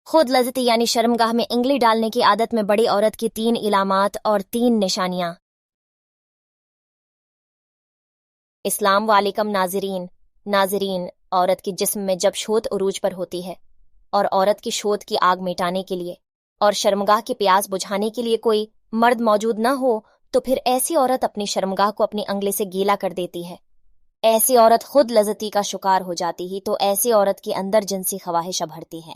खुद लज़्ज़ती यानी शर्मगाह में इंगली डालने की आदत में बड़ी औरत की 3 इलामात और 3 निशानियां। इस्लाम वालेकुम नाज़रीन, औरत के जिस्म में जब शोध उरूज पर होती है और औरत की शोध की आग मिटाने के लिए और शर्मगाह की प्यास बुझाने के लिए कोई मर्द मौजूद न हो तो फिर ऐसी औरत अपनी शर्मगाह को अपनी अंगली से गीला कर देती है। ऐसी औरत खुद लज़्ज़ती का शिकार हो जाती ही तो ऐसी औरत के अंदर जिनसी ख्वाहिश उभरती है,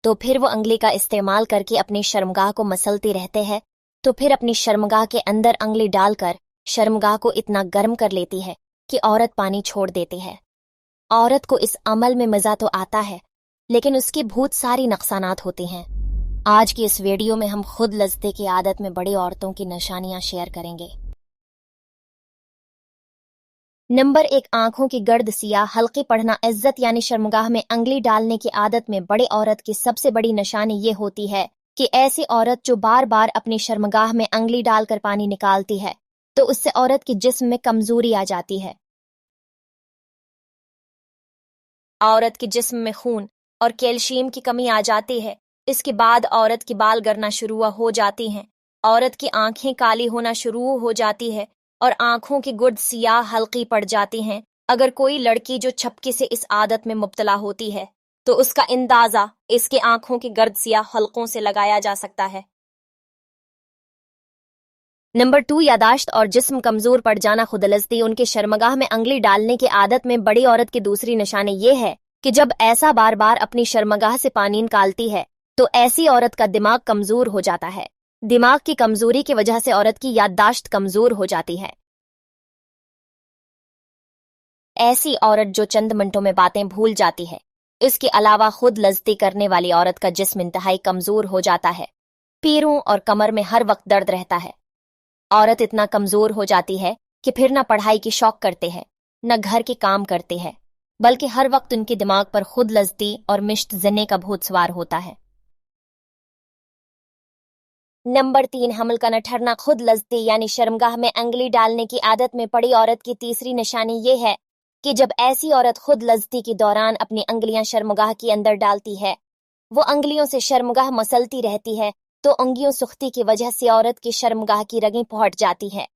तो फिर वो अंगली का इस्तेमाल करके अपनी शर्मगाह को मसलते रहते हैं। तो फिर अपनी शर्मगाह के अंदर अंगली डालकर शर्मगाह को इतना गर्म कर लेती है कि औरत पानी छोड़ देती है। औरत को इस अमल में मज़ा तो आता है, लेकिन उसके बहुत सारी नुकसानात होते हैं। आज की इस वीडियो में हम खुद लज़्ज़ती की आदत में बड़ी औरतों की निशानियां शेयर करेंगे। नंबर 1, आंखों की गर्द सियाह हल्की पड़ना। इज्जत यानी शर्मगाह में अंगली डालने की आदत में बड़ी औरत की सबसे बड़ी निशानी ये होती है कि ऐसी औरत जो बार बार अपनी शर्मगाह में अंगली डालकर पानी निकालती है तो उससे औरत के जिस्म में कमजोरी आ जाती है। औरत के जिस्म में खून और कैल्शियम की कमी आ जाती है। इसके बाद औरत की बाल गिरना शुरू हो जाती हैं, औरत की आंखें काली होना शुरू हो जाती है और आंखों की गुर्द सियाह हल्की पड़ जाती हैं। अगर कोई लड़की जो छपके से इस आदत में मुब्तला होती है तो उसका अंदाजा इसके आंखों की गर्द सियाह हल्कों से लगाया जा सकता है। नंबर 2, यादाश्त और जिस्म कमजोर पड़ जाना। खुद लज़्ज़ती उनके शर्मगाह में अंगली डालने की आदत में बड़ी औरत की दूसरी निशानी ये है कि जब ऐसा बार बार अपनी शर्मगाह से पानी निकालती है तो ऐसी औरत का दिमाग कमजोर हो जाता है। दिमाग की कमजोरी की वजह से औरत की याददाश्त कमजोर हो जाती है। ऐसी औरत जो चंद मिनटों में बातें भूल जाती है। इसके अलावा खुद लज़्ज़ती करने वाली औरत का जिस्म इंतहाई कमजोर हो जाता है। पैरों और कमर में हर वक्त दर्द रहता है। औरत इतना कमजोर हो जाती है कि फिर न पढ़ाई की शौक करते हैं न घर के काम करते हैं, बल्कि हर वक्त उनके दिमाग पर खुद लज़्ज़ती और मिश्त ज़ने का भूत सवार होता है। नंबर 3, हमल का न ठहरना। खुद लज़्ज़ती यानी शर्मगाह में अंगली डालने की आदत में पड़ी औरत की तीसरी निशानी ये है कि जब ऐसी औरत खुद लज़्ज़ती के दौरान अपनी अंगलियां शर्मगाह के अंदर डालती है, वो अंगलियों से शर्मगाह मसलती रहती है तो अंगियों सुख्ती की वजह से औरत की शर्मगाह की रगें फट जाती है।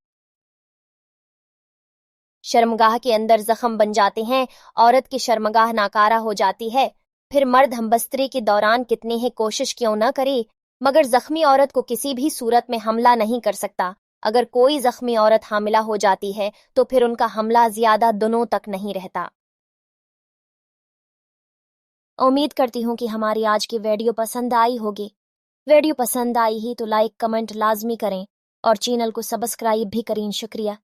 शर्मगाह के अंदर जख्म बन जाते हैं, औरत की शर्मगाह नाकारा हो जाती है। फिर मर्द हमबस्तरी के दौरान कितनी ही कोशिश क्यों न करे मगर जख्मी औरत को किसी भी सूरत में हमला नहीं कर सकता। अगर कोई जख्मी औरत हामिला हो जाती है तो फिर उनका हमला ज्यादा दिनों तक नहीं रहता। उम्मीद करती हूँ कि हमारी आज की वीडियो पसंद आई होगी। वीडियो पसंद आई ही तो लाइक कमेंट लाजमी करें और चैनल को सब्सक्राइब भी करें। शुक्रिया।